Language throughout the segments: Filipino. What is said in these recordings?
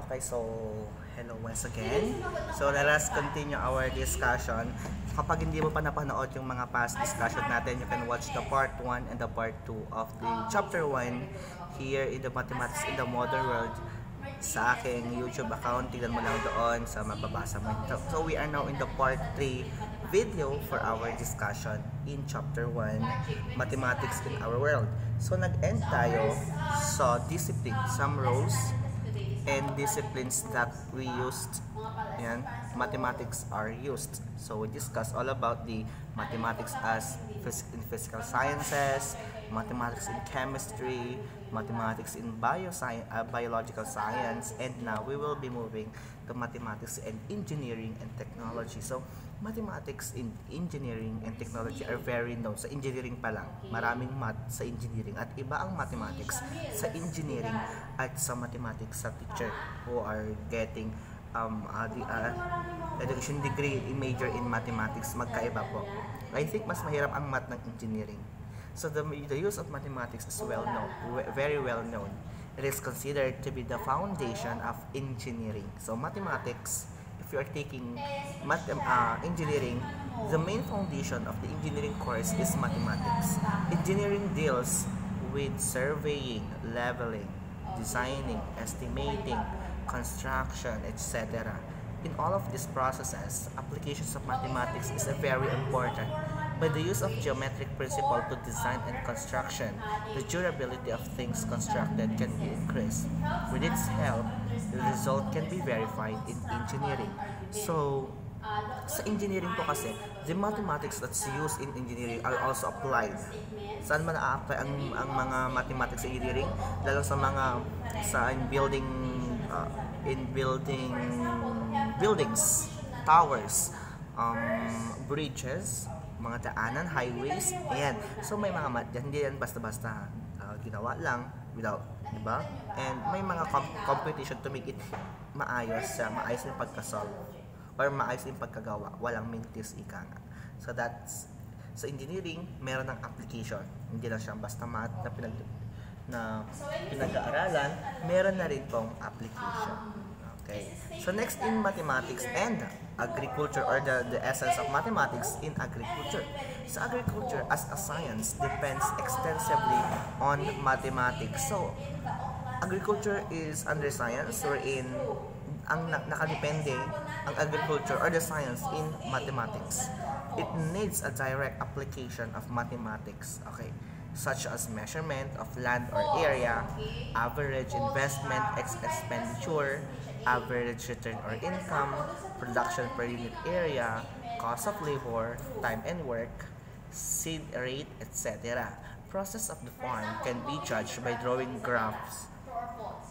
Okay, so hello once again. So let us continue our discussion. Kapag hindi mo pa napanood yung mga past discussion natin, you can watch the part 1 and the part 2 of the chapter 1 here in the Mathematics in the Modern World sa aking YouTube account. Tignan mo lang doon sa mababasa mo. So we are now in the part 3 video for our discussion in chapter 1, Mathematics in Our World. So nag-end tayo sa discipline, some roles and disciplines that we used. Yan, mathematics are used. So we discussed all about the mathematics as in physical sciences, mathematics in chemistry, mathematics in biological science, and now we will be moving to mathematics and engineering and technology. So mathematics in engineering and technology are very known. Sa engineering pa lang, maraming math sa engineering at iba ang mathematics sa engineering at sa mathematics sa teacher who are getting education degree in major in mathematics. Magkaiba po. I think mas mahirap ang math ng engineering. So the use of mathematics is well known, very well known. It is considered to be the foundation of engineering. So mathematics, if you are taking engineering, the main foundation of the engineering course is mathematics. Engineering deals with surveying, leveling, designing, estimating, construction, etc. In all of these processes, applications of mathematics is very important. By the use of geometric principle to design and construction, the durability of things constructed can be increased. With its help, the result can be verified in engineering. So, sa engineering po kasi, the mathematics that's used in engineering are also applied. Saan man na-apply ang mga mathematics sa engineering? Lalo sa mga buildings, towers, bridges, mga daanan, highways, ayan. So may mga math dyan, hindi yan basta-basta ginawa lang without, diba? And may mga competition to make it maayos yung pagka-solve or maayos yung pagkagawa, walang mintis ika nga. So that's, sa engineering, meron ng application, hindi lang siyang basta math na pinag-aaralan, meron na rin pong application. Okay. So next in mathematics and agriculture, or the essence of mathematics in agriculture. So agriculture as a science depends extensively on mathematics. So agriculture is under science wherein ang nakadepende ang agriculture or the science in mathematics. It needs a direct application of mathematics. Okay. Such as measurement of land or area, average investment expenditure, average return or income, production per unit area, cost of labor, time and work, seed rate, etc. Process of the farm can be judged by drawing graphs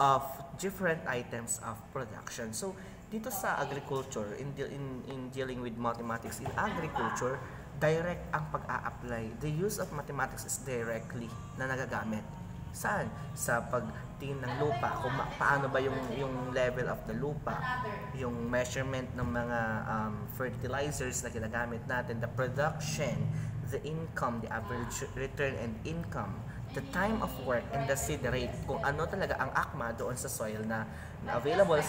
of different items of production. So, dito sa agriculture, in dealing with mathematics in agriculture, direct ang pag-a-apply. The use of mathematics is directly na nagagamit. Saan? Sa pagtingin ng lupa, kung paano ba yung level of the lupa, yung measurement ng mga fertilizers na ginagamit natin, the production, the income, the average return and income, the time of work, and the seed rate, kung ano talaga ang akma doon sa soil na available,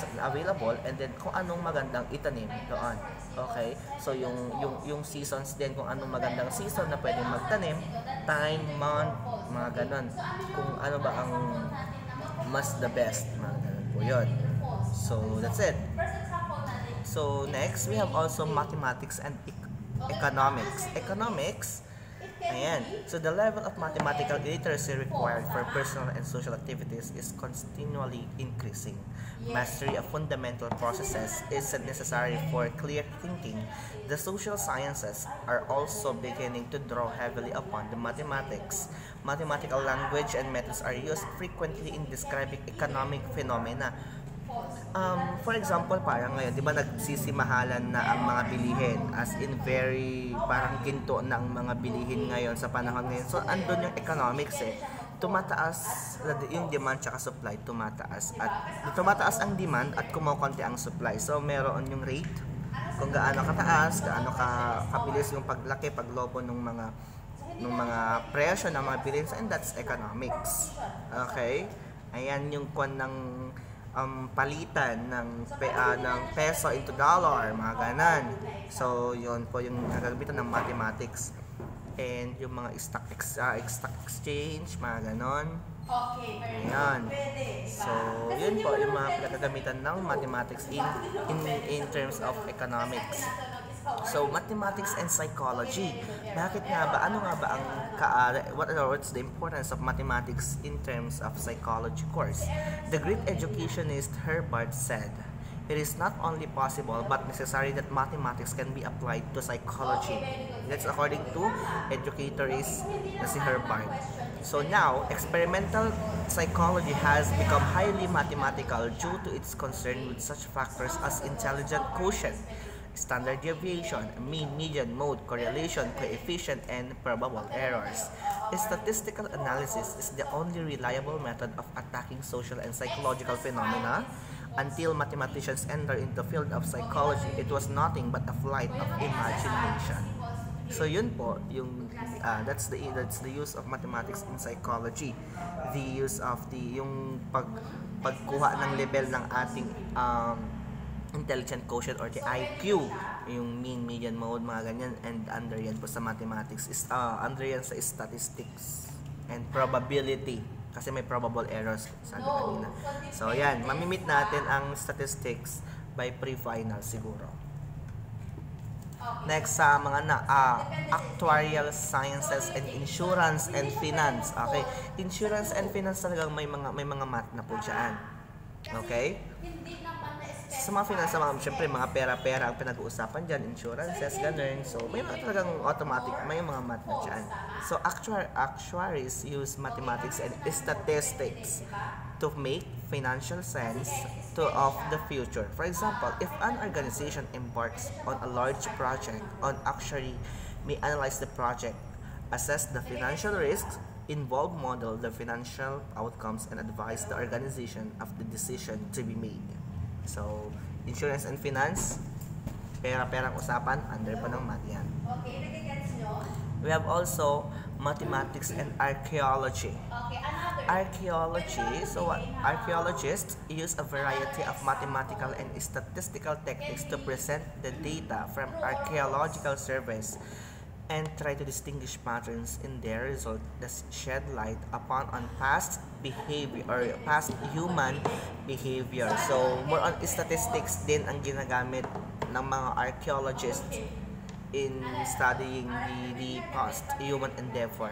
and then kung anong magandang itanim doon. Okay? So yung seasons din, kung anong magandang season na pwedeng magtanim, time, month, mga ganon. Kung ano ba ang mas the best, mga ganon po yun. So that's it. So next, we have also mathematics and economics. Economics, ayan. So the level of mathematical literacy required for personal and social activities is continually increasing. Mastery of fundamental processes is necessary for clear thinking. The social sciences are also beginning to draw heavily upon the mathematics. Mathematical language and methods are used frequently in describing economic phenomena. For example, parang ngayon, di ba nagsisimahalan na ang mga bilihin, as in very, parang ginto na ang mga bilihin ngayon sa panahon ngayon. So, andun yung economics tumataas yung demand tsaka supply, tumataas ang demand at kumukonti ang supply. So, meron yung rate, kung gaano kataas, gaano kabilis yung paglaki, paglobo ng mga presyo ng mga bilihin, and that's economics. Okay? Ayan yung kwan ng palitan ng peso into dollar, mga ganon. So, yun po yung nagagamitan ng mathematics. And yung mga stock exchange, mga ganon. Ayan. So, yun po yung mga pinagagamitan ng mathematics in terms of economics. So, mathematics and psychology. Bakit nga ba? Ano nga ba ang what's the importance of mathematics in terms of psychology course? The Greek educationist Herbart said, "It is not only possible but necessary that mathematics can be applied to psychology." That's according to educatorist na si Herbart. So now, experimental psychology has become highly mathematical due to its concern with such factors as intelligent quotient, standard deviation, mean, median, mode, correlation, coefficient, and probable errors. Statistical analysis is the only reliable method of attacking social and psychological phenomena. Until mathematicians entered into the field of psychology, it was nothing but a flight of imagination. So yun po, yung that's the use of mathematics in psychology. The use of yung pagkuha ng level ng ating intelligent quotient or the IQ, yung mean, median, mode, mga ganyan, and under yan po sa mathematics is under yan sa statistics and probability kasi may probable errors sabi kanina. So yan, mamimit natin ang statistics by pre-final siguro. Next sa mga actuarial sciences and insurance and finance. Okay, insurance and finance talagang may mga math na po diyan. Okay? Sa mga finance, syempre mga pera-pera ang pinag-uusapan dyan, insurances, ganun. So, may mga talagang automatic, may mga math na dyan. So, actuaries use mathematics and statistics to make financial sense of the future. For example, if an organization embarks on a large project, an actuary may analyze the project, assess the financial risks involved, model the financial outcomes, and advise the organization of the decision to be made. So, insurance and finance, pera-perang usapan, under pa ng math yan. We have also mathematics and archaeology. Archaeology, so archaeologists use a variety of mathematical and statistical techniques to present the data from archaeological surveys and try to distinguish patterns in their result that shed light upon past behavior or past human behavior. So, more on statistics din ang ginagamit ng mga archaeologists in studying the past human endeavor.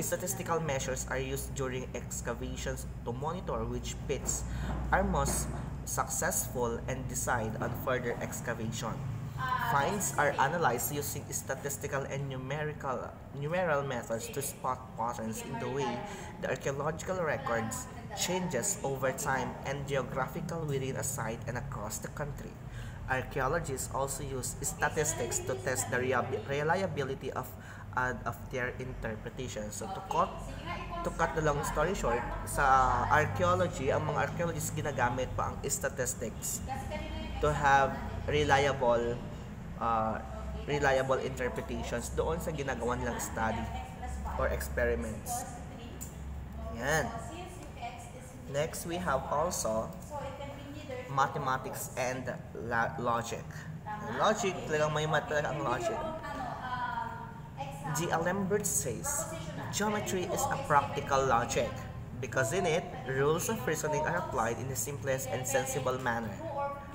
Statistical measures are used during excavations to monitor which pits are most successful and decide on further excavation. Finds are analyzed using statistical and numeral methods to spot patterns in the way the archaeological records changes over time and geographical within a site and across the country. Archaeologists also use statistics to test the reliability of their interpretation. So to cut the long story short, sa archaeology, ang mga archaeologists ginagamit pa ang statistics to have reliable interpretations doon sa ginagawa nilang study or experiments. Yan. Next, we have also mathematics and logic. Logic, talagang may math talaga ang logic. G. Alembert says, geometry is a practical logic because in it, rules of reasoning are applied in the simplest and sensible manner.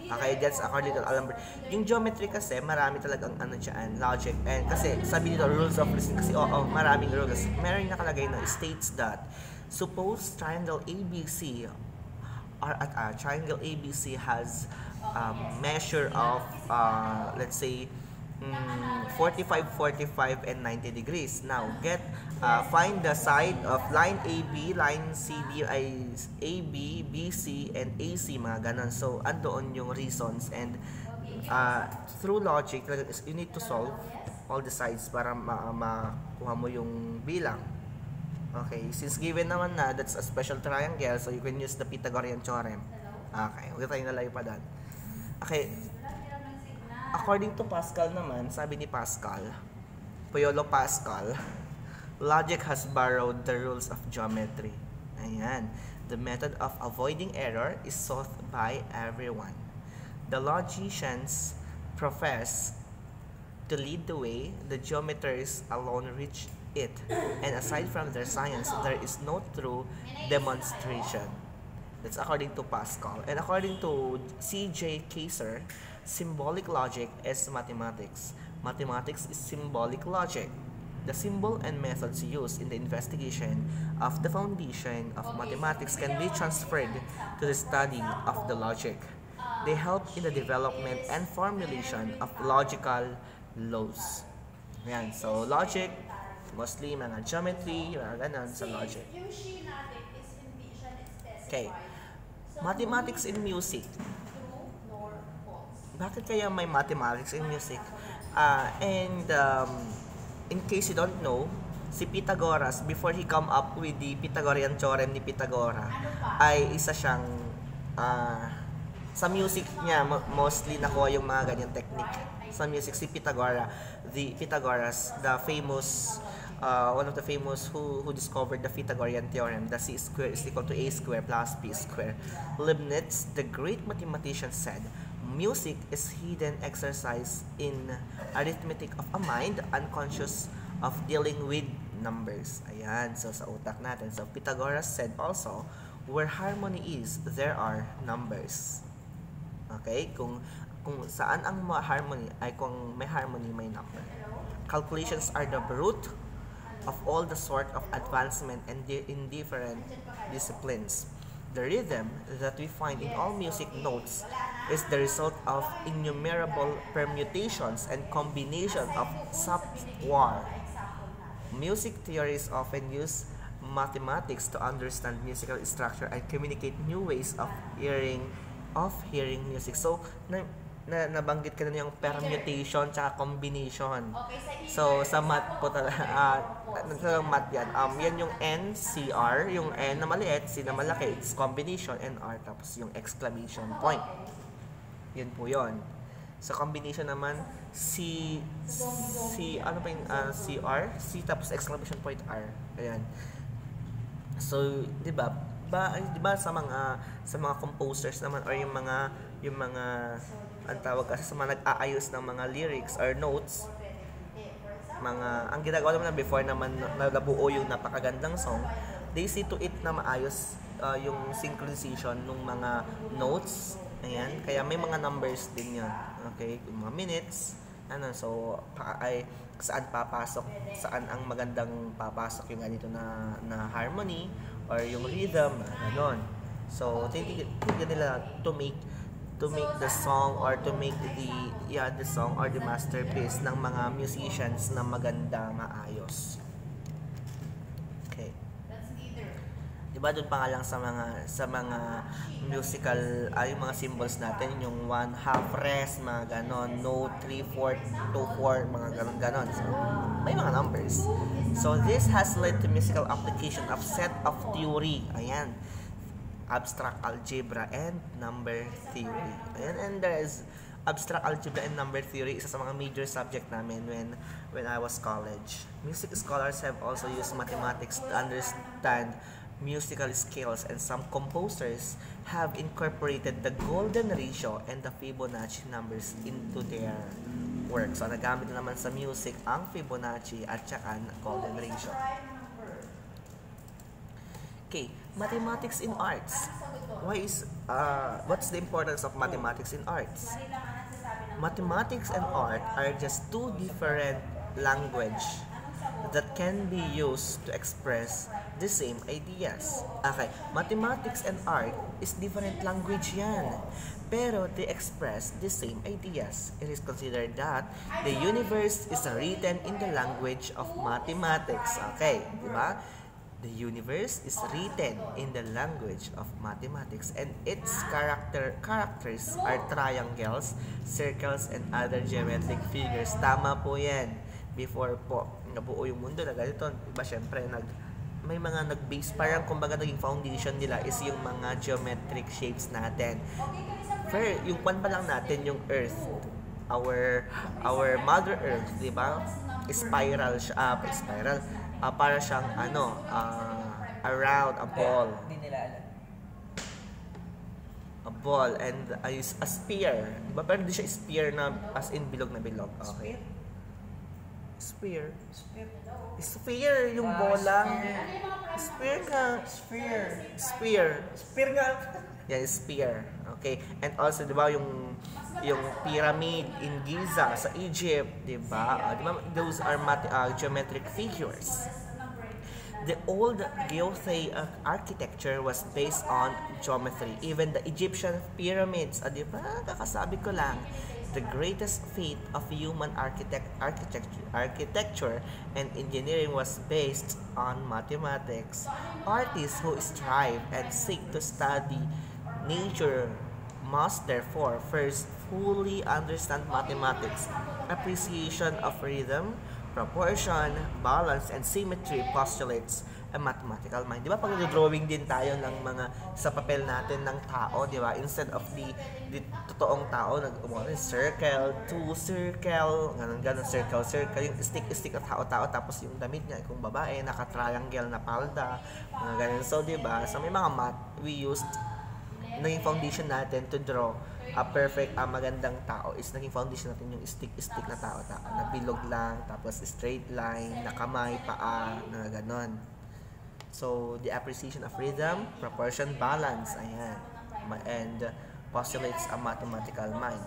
Okay, that's according to Alembert. Yung geometry kasi, marami talagang dyan, logic. And kasi, sabi dito, rules of reasoning. Kasi, maraming rules. Meron nakalagay na states that, suppose triangle ABC triangle ABC has measure of let's say 45, 45, and 90 degrees. Now, find the side of line AB, line CD, AB, BC, and AC, mga ganon. So, andoon yung reasons and through logic, you need to solve all the sides para makuha mo yung bilang. Okay, since given naman na that's a special triangle, so you can use the Pythagorean theorem. Okay, huwag tayong nalayo pa doon. Okay, according to Pascal naman, sabi ni Paolo Pascal, logic has borrowed the rules of geometry. Ayan. The method of avoiding error is sought by everyone. The logicians profess to lead the way, the geometers alone reach it, and aside from their science, there is no true demonstration. That's according to Pascal. And according to C.J. Kaiser, symbolic logic is mathematics. Mathematics is symbolic logic. The symbol and methods used in the investigation of the foundation of mathematics can be transferred to the study of the logic. They help in the development and formulation of logical laws. Yan. So, logic, mostly mga geometry, mga ganun sa logic. Okay. Mathematics in music. Bakit kaya may mathematics in music? In case you don't know, si Pythagoras, before he come up with the Pythagorean theorem ni Pythagora, ay isa siyang sa music niya mostly nakuha yung mga ganyang technique. Sa music si Pythagoras, the famous one of the famous who discovered the Pythagorean theorem, the c square is equal to a square plus b square. Leibniz, the great mathematician, said, music is hidden exercise in arithmetic of a mind unconscious of dealing with numbers. Ayan, so sa utak natin. So Pythagoras said also, where harmony is, there are numbers. Okay? Kung saan ang harmony ay kung may harmony, may number. Calculations are the root of all the sort of advancement and in different disciplines. The rhythm that we find in all music notes is the result of innumerable permutations and combinations of subwar. Music theories often use mathematics to understand musical structure and communicate new ways of hearing music. So, nabanggit ka na yung permutation tsaka combination. So, sa math po talaga, math yan. Yan yung NCR, yung N na maliit, C na malaki, it's combination, and R, tapos yung exclamation point. Yun po yun. Sa combination naman, ano pa yung CR? C tapos exclamation point R. Ayan. So, di ba sa mga composers naman or yung mga ang tawag kasi sa mga nag-aayos ng mga lyrics or notes, ang ginagawa naman na before naman nabuo yung napakagandang song, they see to it na maayos yung synchronization ng mga notes. Ayan, kaya may mga numbers din yun. Okay, yung mga minutes, so saan ang magandang papasok yung ganito na harmony or yung rhythm, ganon. So, tingnan nila to make the song or to make the song or the masterpiece ng mga musicians na maganda, maayos. Okay. Diba doon pa nga lang sa mga musical yung mga symbols natin, yung 1/2 rest, mga ganon, note 3/4, 2/4, mga ganon. So, may mga numbers. So, this has led to musical application of set of theory. Ayan. Abstract algebra and number theory. Ayan, and there is abstract algebra and number theory, isa sa mga major subject namin when I was college. Music scholars have also used mathematics to understand musical scales, and some composers have incorporated the golden ratio and the Fibonacci numbers into their work. So, nagamit na naman sa music ang Fibonacci at saka golden ratio. Okay, mathematics in arts. What's the importance of mathematics in arts? Mathematics and art are just two different language that can be used to express the same ideas. Okay, mathematics and art is different language yan. Pero they express the same ideas. It is considered that the universe is written in the language of mathematics. Okay, di ba? The universe is written in the language of mathematics, and its characters are triangles, circles, and other geometric figures. Tama po yan. Before po nabuo yung mundo na ganito, iba syempre may mga nag-base, parang kumbaga naging foundation nila is yung mga geometric shapes natin. Yung kwan pa lang natin, yung Earth, our Mother Earth, di ba? Spiral siya, para siyang around a ball. A ball and a spear. Diba? Pero hindi siya spear na as in bilog na bilog. Okay. Spear. Sphere, yung bola. Spear nga. Spear. Spear nga. Yeah, spear. Okay. And also, di ba, yung pyramid in Giza sa Egypt, di ba? Di ba, those are geometric figures. The old Geothei architecture was based on geometry. Even the Egyptian pyramids, di ba? Kakasabi ko lang, the greatest feat of human architecture and engineering was based on mathematics. Artists who strive and seek to study nature must therefore first fully understand mathematics. Appreciation of rhythm, proportion, balance, and symmetry postulates a mathematical mind. Di ba pag drawing din tayo ng mga sa papel natin ng tao, di ba? Instead of the totoong tao, circle, two circle, ganun, circle, yung stick na tao-tao, tapos yung damit niya, kung babae, naka-triangle na palda, mga ganun. So, di ba? So, may mga math, we used, naging foundation natin to draw a perfect, magandang tao is naging foundation natin yung stick na tao-tao na bilog lang, tapos straight line, na kamay, paa, na ganon. So, the appreciation of rhythm, proportion, balance, ayan, and postulates a mathematical mind.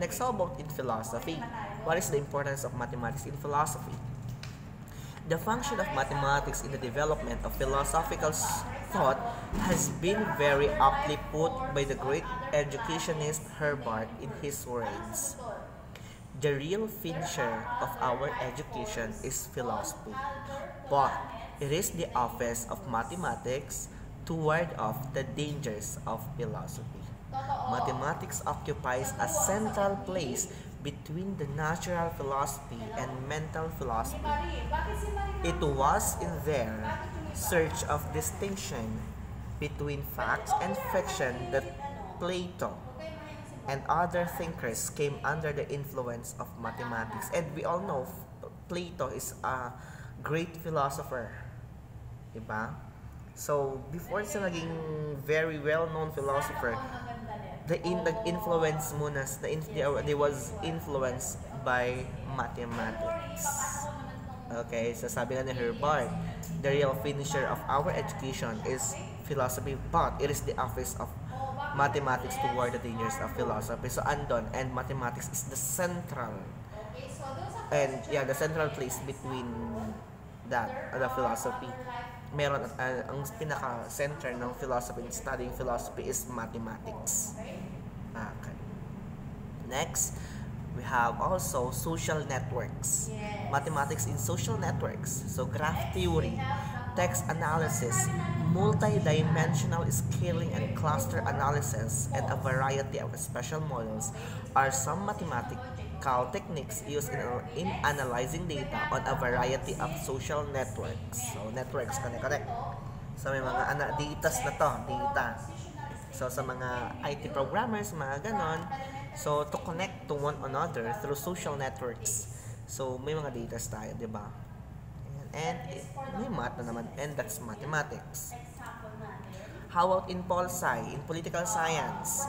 Next, how about in philosophy? What is the importance of mathematics in philosophy? The function of mathematics in the development of philosophical thought has been very aptly put by the great educationist Herbart in his words. The real finisher of our education is philosophy, but it is the office of mathematics to ward off the dangers of philosophy. Mathematics occupies a central place between the natural philosophy and mental philosophy. It was in their search of distinction between facts and fiction that Plato and other thinkers came under the influence of mathematics. And we all know Plato is a great philosopher. Diba? So, before siya naging very well-known philosopher, nag-influence muna, they was influenced by mathematics. Okay, so sabi nga ni Herbart, the real finisher of our education is philosophy, but it is the office of mathematics to ward the dangers of philosophy. So andon, and mathematics is the central, and yeah, the central place between that, the philosophy. Meron ang pinaka-center ng philosophy and studying philosophy is mathematics. Okay. Next, we have also social networks. Mathematics in social networks. So graph theory, text analysis, multi-dimensional scaling and cluster analysis, and a variety of special models are some mathematical techniques used in analyzing data on a variety of social networks. So, networks, correct. So, may mga datas na to, data. So, sa mga IT programmers, mga ganon. So, to connect to one another through social networks. So, may mga datas tayo, di ba? And may math na naman, and that's mathematics. How about in pol-sci, in political science?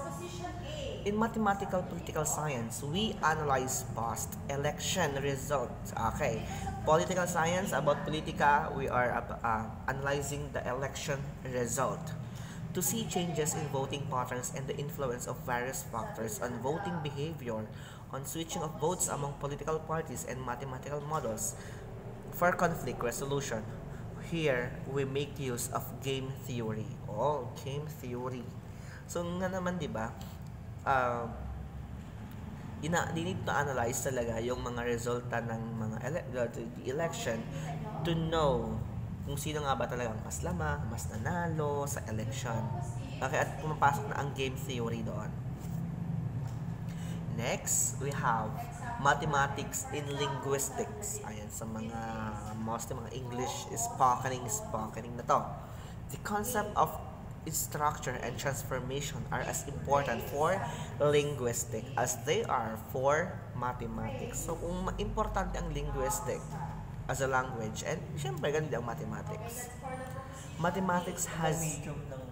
In mathematical political science, we analyze past election results. Okay, political science, about politika, we are analyzing the election result to see changes in voting patterns and the influence of various factors on voting behavior, on switching of votes among political parties, and mathematical models for conflict resolution. Here, we make use of game theory. Oh, game theory. So nga naman, di ba? Need to analyze talaga yung mga resulta ng mga election to know kung sino nga ba talagang mas lamang, mas nanalo sa election. Okay, at pumapasok na ang game theory doon. Next, we have mathematics in linguistics. Ayan, sa mga mostly mga English spokening na to. The concept of structure and transformation are as important for linguistic as they are for mathematics. So, kung importante ang linguistic as a language, and syempre ganun din ang mathematics. Mathematics has medium ng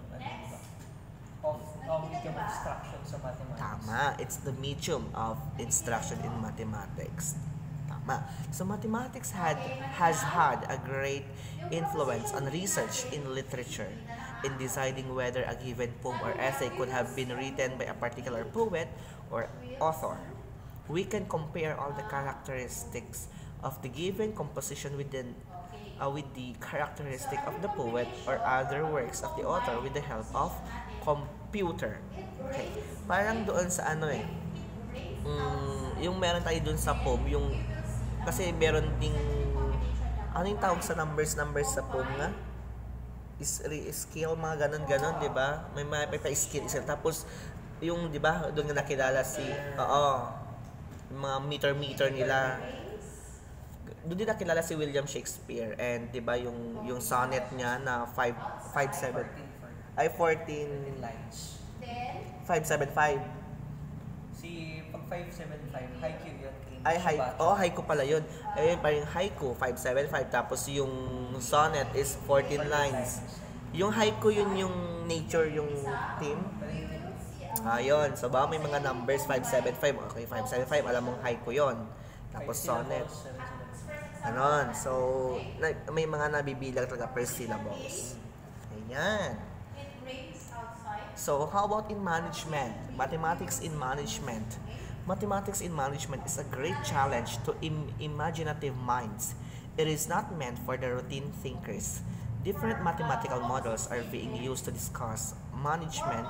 of medium of instruction sa mathematics. Tama, it's the medium of instruction in mathematics. Tama. So mathematics has had a great influence on research in literature in deciding whether a given poem or essay could have been written by a particular poet or author. We can compare all the characteristics of the given composition with the characteristic of the poet or other works of the author with the help of computer. Okay. Parang doon sa ano yung meron tayo doon sa poem, yung kasi meron ding ano yung tawag sa numbers sa poem nga? Scale, mga ganon, di ba? May mga scale isa. Tapos, yung, di ba, doon nga nakilala yung mga meter nila. Doon din nakilala si William Shakespeare. And, di ba, yung sonnet niya na 14 lines. 575. Pag 575, haiku yun. Haiku pala yun. Ayun, parang haiku, 575. Tapos yung sonnet is 14 lines. Yung haiku yun yung nature, yung theme. Ayun. So, ba may mga numbers, 575. Okay, 575. Alam mong haiku yun. Tapos sonnet. Ganon. So, may mga nabibilang talaga per syllables. Ayan. So, how about in management? Mathematics in management. Mathematics in management is a great challenge to imaginative minds. It is not meant for the routine thinkers. Different mathematical models are being used to discuss management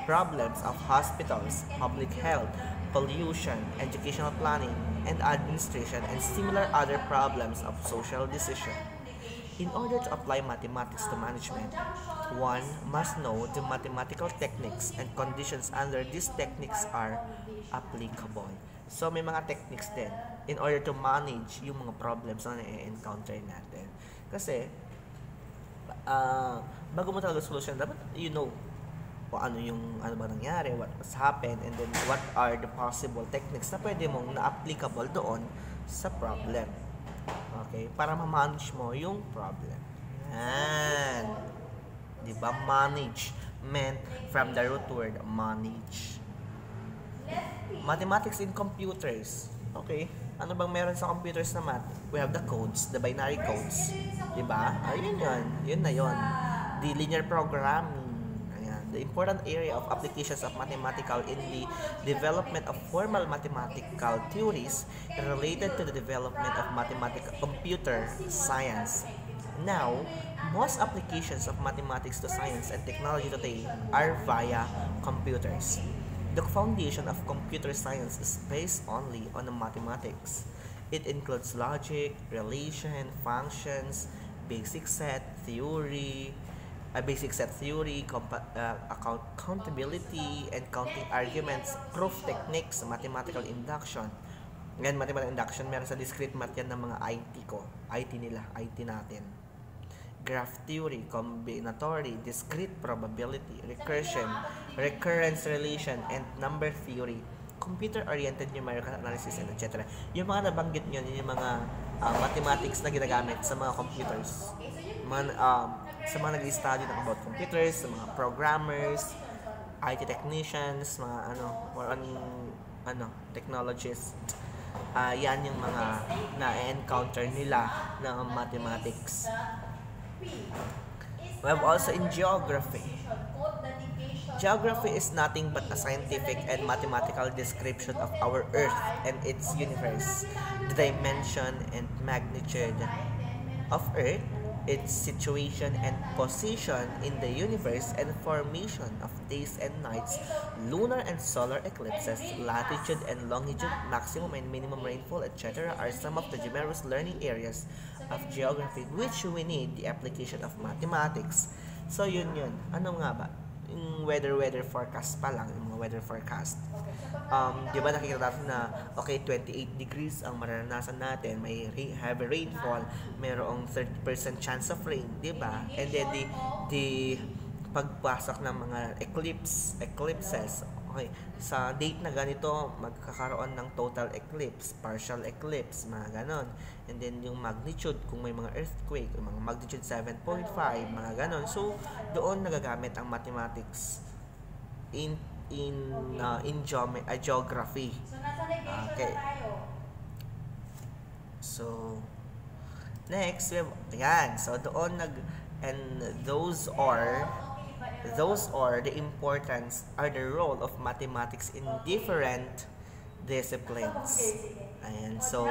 problems of hospitals, public health, pollution, educational planning, and administration, and similar other problems of social decision. In order to apply mathematics to management, one must know the mathematical techniques and conditions under these techniques are applicable. So, may mga techniques din in order to manage yung mga problems na na-encounter natin. Kasi, bago mo talaga solution, dapat you know kung ano ba nangyari, what has happened, and then what are the possible techniques na pwede mong na-applicable doon sa problem. Okay? Para ma-manage mo yung problem. Yan. Diba? Management from the root word manage. Mathematics in computers. Okay? Ano bang meron sa computers na math? We have the codes, the binary codes. Diba? Ayun yun. Yun na yun. The linear programming. Ayan. The important area of applications of mathematical in the development of formal mathematical theories related to the development of mathematical computer science. Now, most applications of mathematics to science and technology today are via computers. The foundation of computer science is based only on the mathematics. It includes logic, relation, functions, basic set theory, countability, and counting arguments, proof techniques, mathematical induction. Ngayon, mathematical induction, meron sa discrete math yan ng mga IT natin. Graph theory, combinatory, discrete probability, recursion, recurrence relation, and number theory, computer-oriented numerical analysis, and etc. Yung mga nabanggit nyo, yung mga mathematics na ginagamit sa mga computers. Sa mga nag-study about computers, sa mga programmers, IT technicians, mga more on technologists. Yan yung mga na-encounter nila ng mathematics. We have also in geography. Geography is nothing but a scientific and mathematical description of our Earth and its universe, the dimension and magnitude of Earth, its situation and position in the universe, and formation of days and nights, lunar and solar eclipses, latitude and longitude, maximum and minimum rainfall, etc. are some of the numerous learning areas of geography which we need the application of mathematics. So yun. Ano nga ba? Yung weather forecast pa lang, yung mga weather forecast. Di ba nakikita natin na 28 degrees ang maranasan natin, may heavy rainfall, mayroong 30% chance of rain, di ba? And then the pagpasok ng mga eclipses, okay, sa date na ganito magkakaroon ng total eclipse, partial eclipse, mga ganon. And then yung magnitude, kung may mga earthquake, mga magnitude 7.5, mga ganon. So doon nagagamit ang mathematics in geography. So, nasa negation Okay. na tayo. So, next, we have, ayan, so doon and those are the importance or the role of mathematics in different disciplines. Ayan, so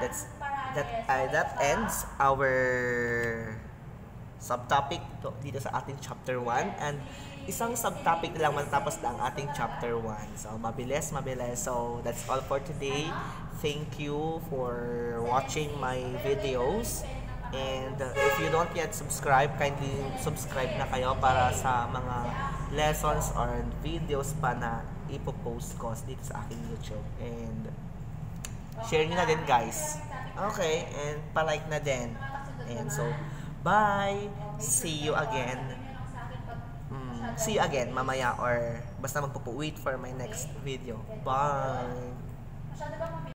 that ends our subtopic dito sa ating chapter 1, and isang subtopic na lang matapos na ang ating chapter 1. So, mabilis. So, that's all for today. Thank you for watching my videos. And if you don't yet subscribe, kindly subscribe na kayo para sa mga lessons or videos pa na ipopost ko dito sa aking YouTube. And share nyo na din, guys. Okay, and palike na din. And so, bye! See you again. See you again mamaya, or basta wait for my next video. Bye!